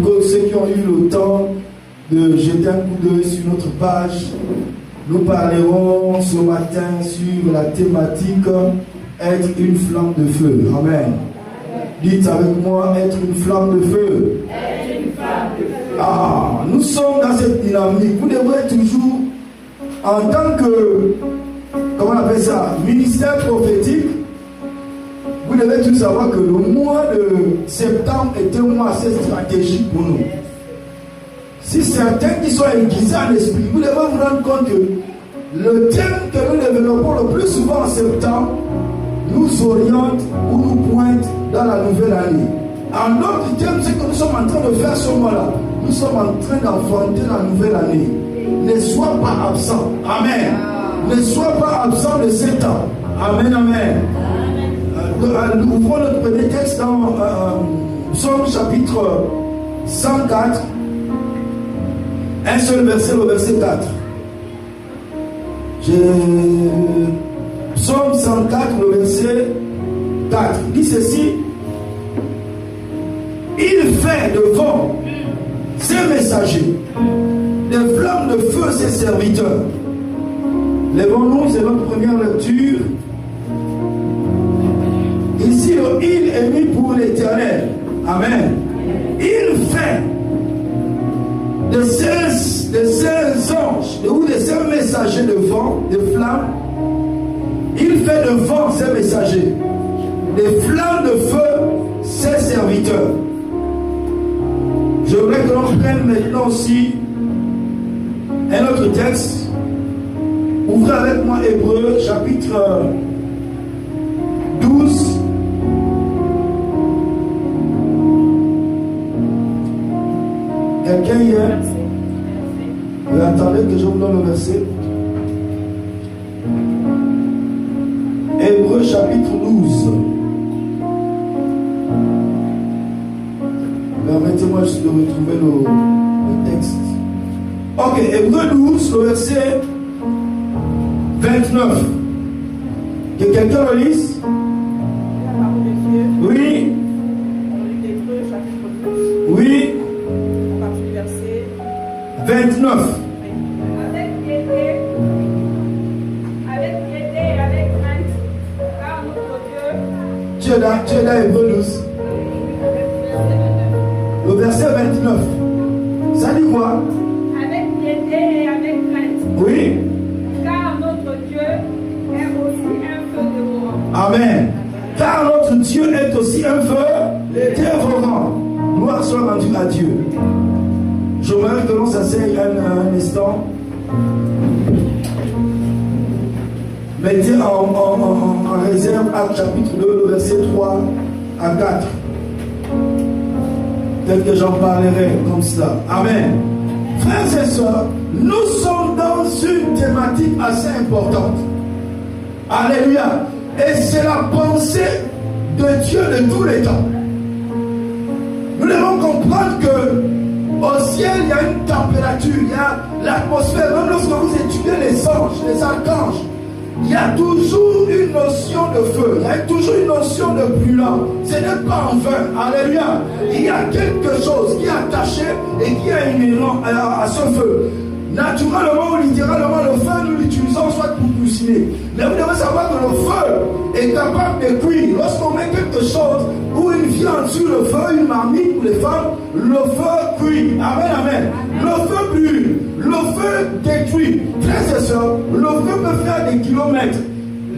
Pour que ceux qui ont eu le temps de jeter un coup d'œil sur notre page, nous parlerons ce matin sur la thématique être une flamme de feu. Amen. Dites avec moi, être une flamme de feu. Être une flamme de feu. Ah, nous sommes dans cette dynamique. Vous devrez toujours, en tant que, comment on appelle ça, ministère prophétique, vous devez tous savoir que le mois de septembre est un mois assez stratégique pour nous. Si certains qui sont aiguisés en esprit, vous devez vous rendre compte que le thème que nous développons le plus souvent en septembre nous oriente ou nous pointe dans la nouvelle année. Un autre thème, c'est que nous sommes en train de faire ce mois-là. Nous sommes en train d'enfanter la nouvelle année. Ne sois pas absent. Amen. Ne sois pas absent de cet temps. Amen, amen. Nous ouvrons notre premier texte dans Psaume chapitre 104. Un seul verset, le verset 4. Psaume 104, le verset 4. Il dit ceci. Il fait devant ses messagers des flammes de feu ses serviteurs. Lèvons-nous, c'est notre première lecture. Ici, le il est mis pour l'éternel. Amen. Il fait de ces anges ou de ces messagers de vent, de flammes, il fait devant ces messagers des flammes de feu, ses serviteurs. Je voudrais que l'on prenne maintenant aussi un autre texte. Ouvrez avec moi Hébreux chapitre 12. Quelqu'un hier, attendez que je vous donne le verset. Hébreux chapitre 12. Permettez-moi juste de retrouver le texte. Ok, Hébreux 12, le verset 29. Que quelqu'un le lise? Oui. Oui. 29. Avec piété et avec crainte, car notre Dieu. Tu es dans Hébreux 12. Le verset 29. Ça dit quoi? Avec piété et avec crainte. Oui. Car notre Dieu est aussi un feu dévorant. Amen. Car notre Dieu est aussi un feu dévorant. Gloire soit rendue à Dieu. J'aimerais que l'on s'asseye un instant. Mettez en réserve Actes chapitre 2, le verset 3 à 4. Peut-être que j'en parlerai comme cela. Amen. Frères et sœurs, nous sommes dans une thématique assez importante. Alléluia. Et c'est la pensée de Dieu de tous les temps. Nous devons comprendre que au ciel, il y a une température, il y a l'atmosphère. Même lorsque vous étudiez les anges, les archanges, il y a toujours une notion de feu, il y a toujours une notion de brûlant. Ce n'est pas en vain. Alléluia. Il y a quelque chose qui est attaché et qui est inhérent à ce feu. Naturellement ou littéralement, le feu, nous l'utilisons soit pour cuisiner. Mais vous devez savoir que le feu est capable de cuire. Lorsqu'on met quelque chose ou une viande sur le feu, une marmite pour les femmes, le feu cuit. Amen, amen. Le feu brûle. Le feu détruit. Frères et sœurs, le feu peut faire des kilomètres.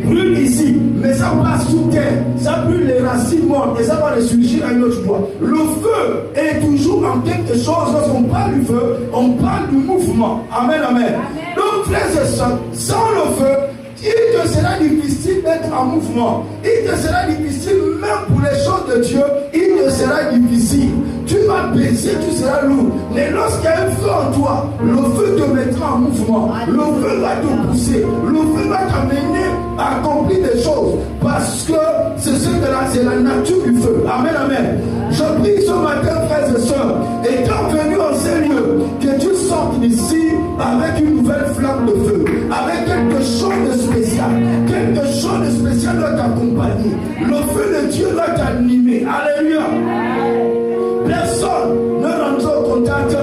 Brûle ici, mais ça passe sous terre, ça brûle les racines mortes et ça va ressurgir à une autre fois. Le feu est toujours en quelque chose. Lorsqu'on parle du feu, on parle du mouvement. Amen, amen. Donc, frères et sœurs, sans le feu, il te sera difficile d'être en mouvement. Il te sera difficile, même pour les choses de Dieu, il te sera difficile. Tu vas baisser, tu seras lourd. Mais lorsqu'il y a un feu en toi, le feu te mettra en mouvement. Le feu va te pousser. Le feu va t'amener à accomplir des choses. Parce que c'est la nature du feu. Amen, amen. Je prie ce matin, frères et sœurs, étant venu en ces lieux, que tu sortes d'ici avec une nouvelle flamme de feu, avec quelque chose de spécial. Quelque chose de spécial doit t'accompagner. Le feu de Dieu doit t'animer. Alléluia. Personne ne rentre au contact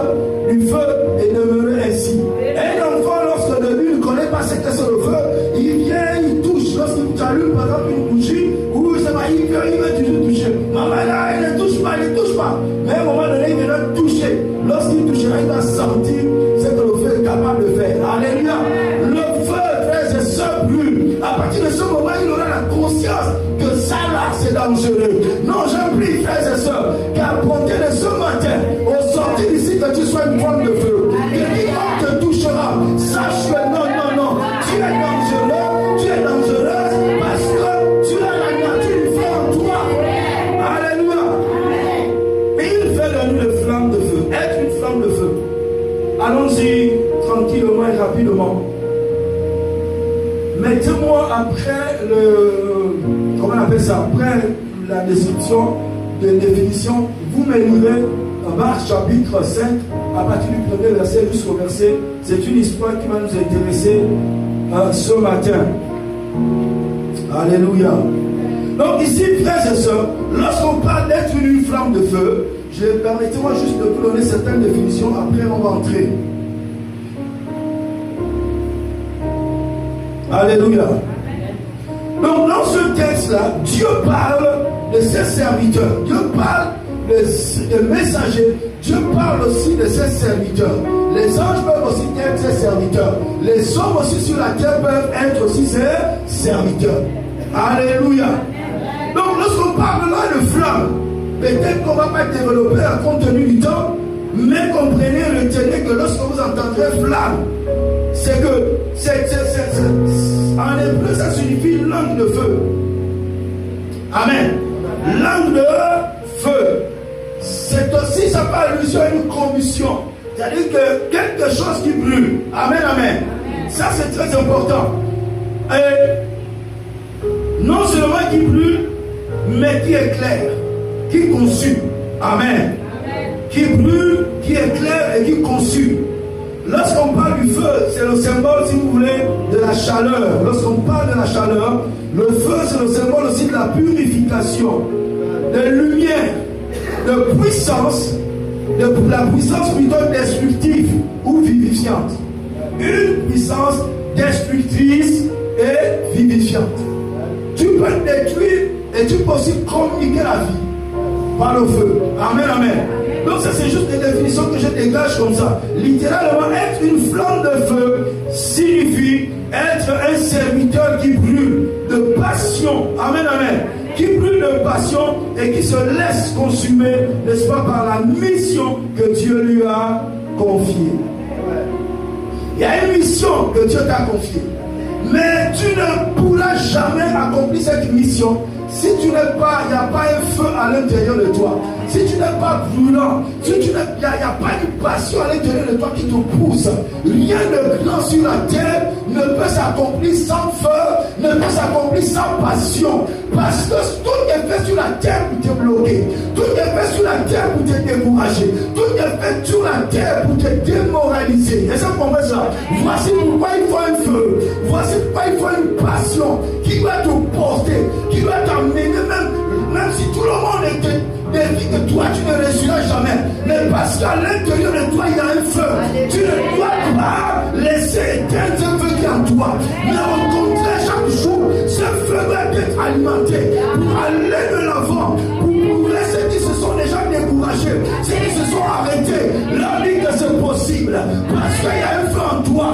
du feu et demeure ainsi. Un enfant, lorsque le début ne connaît pas ce que c'est le feu, il vient, il touche. Lorsqu'il t'allume par exemple une bougie, ou ça va, il va toujours toucher. Maman là, elle ne touche pas, elle ne touche pas. Mais à un moment donné, il vient toucher. Lorsqu'il touchera, il va sentir ce que le feu est capable de faire. Alléluia. Le feu, frères et sœurs, brûle. À partir de ce moment, il aura la conscience que ça là, c'est dangereux. Non, je prie, frères et sœurs, qu'à compter de ce matin, au sortir d'ici, que tu sois une flamme de feu. Que quiconque te touchera, sache que non, non, non, tu es dangereuse, parce que tu as la nature du feu en toi. Alléluia. Et il fait de nous une flamme de feu, être une flamme de feu. Allons-y tranquillement et rapidement. Mettez-moi après comment on appelle ça, après la description de définition, vous me lirez Marc chapitre 5, à partir du premier verset jusqu'au verset. C'est une histoire qui va nous intéresser ce matin. Alléluia. Donc ici, frères et sœurs, lorsqu'on parle d'être une flamme de feu, permettez-moi juste de vous donner certaines définitions, après on va entrer. Alléluia. Donc dans ce texte-là, Dieu parle de ses serviteurs. Dieu parle de messagers. Dieu parle aussi de ses serviteurs. Les anges peuvent aussi être ses serviteurs. Les hommes aussi sur la terre peuvent être aussi ses serviteurs. Alléluia. Donc lorsqu'on parle là de flamme, peut-être qu'on ne va pas développer compte tenu du temps, mais comprenez, retenez que lorsque vous entendrez flamme, c'est que en hébreu ça signifie langue de feu. Amen. Langue de feu. C'est aussi, ça fait allusion à une combustion. C'est-à-dire que quelque chose qui brûle. Amen, amen. Ça c'est très important. Et non seulement qui brûle, mais qui éclaire, qui consume. Amen. Qui brûle, qui éclaire et qui consume. Lorsqu'on parle du feu, c'est le symbole, si vous voulez, de la chaleur. Lorsqu'on parle de la chaleur, le feu, c'est le symbole aussi de la purification, de lumière, de puissance, de la puissance plutôt destructive ou vivifiante. Une puissance destructrice et vivifiante. Tu peux détruire et tu peux aussi communiquer la vie par le feu. Amen, amen. Donc ça c'est juste des définitions que je dégage comme ça. Littéralement, être une flamme de feu signifie être un serviteur qui brûle de passion. Amen, amen. Qui brûle de passion et qui se laisse consumer, n'est-ce pas, par la mission que Dieu lui a confiée. Il y a une mission que Dieu t'a confiée. Mais tu ne pourras jamais accomplir cette mission si tu n'es pas, il n'y a pas un feu à l'intérieur de toi. si tu n'es pas prudent, si tu n'es, il n'y a pas une passion à l'intérieur de toi qui te pousse. Rien de grand sur la terre ne peut s'accomplir sans feu, ne peut s'accomplir sans passion. Parce que tout est fait sur la terre pour te bloquer. Tout est fait sur la terre pour te décourager. Tout est fait sur la terre pour te démoraliser. Est-ce que vous comprenez ça? Voici pourquoi il faut un feu. Voici pourquoi il faut une passion qui va te porter, qui va t'amener, même si tout le monde était dit que toi tu ne réussiras jamais, mais parce qu'à l'intérieur de toi il y a un feu. Tu ne dois pas laisser éteindre ce feu qui est en toi, mais au contraire chaque jour ce feu doit être alimenté pour aller de l'avant, pour prouver ceux qui se sont déjà découragés, ceux qui se sont arrêtés, leur dire que c'est possible, parce qu'il y a un feu en toi.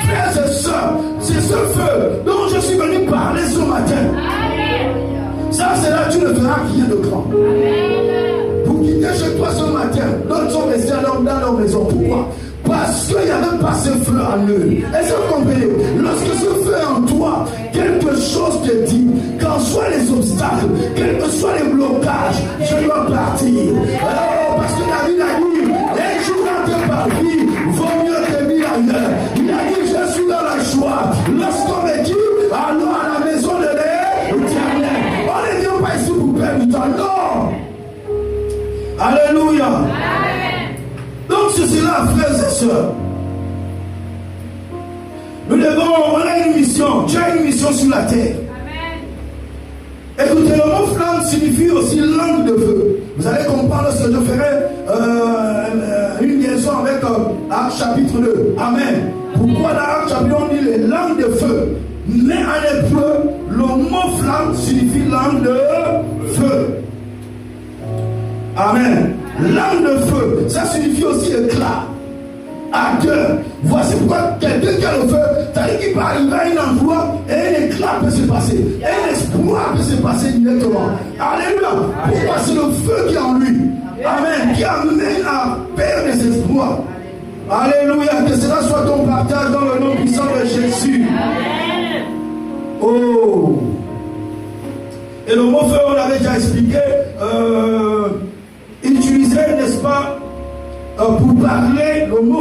Frères et sœurs, c'est ce feu dont je suis venu parler ce matin. Ça, c'est là tu ne verras rien de grand. Pour quitter chez toi ce matin, d'autres sont restés dans leur maison. Pourquoi? Parce qu'il n'y a même pas ce feu en eux. Est-ce que vous comprenez? Lorsque ce feu est en toi, quelque chose te dit, qu'en soient les obstacles, quels que soient les blocages, je dois partir. Alors, parce que David a dit, un jour dans tes parvis, vaut mieux te vivre ailleurs. Il a dit, je suis dans la joie. Lorsqu'on me dit, allons à la maison de l'Éternel. On ne vient pas ici pour perdre du temps. Non. Alléluia. Donc c'est cela, frères et sœurs. Nous devons, on a une mission. Tu as une mission sur la terre. Écoutez, le mot flamme signifie aussi langue de feu. Vous allez comprendre ce que je ferai une liaison avec Actes chapitre 2. Amen. Pourquoi dans Actes chapitre 2 on dit les langues de feu? Mais en hébreu, le mot flamme signifie langue de feu. Amen. Langue de feu, ça signifie aussi éclat. Ardeur. Voici pourquoi quelqu'un qui a le feu, c'est-à-dire qu'il peut arriver à un endroit et un éclat peut se passer. Un espoir peut se passer directement. Alléluia. Pourquoi? C'est le feu qui est en lui. Amen. Qui amène à perdre ses espoirs. Alléluia. Que cela soit ton partage dans le nom puissant de Jésus. Oh. Et le mot feu, on l'avait déjà expliqué, utilisé, n'est-ce pas, pour parler, le mot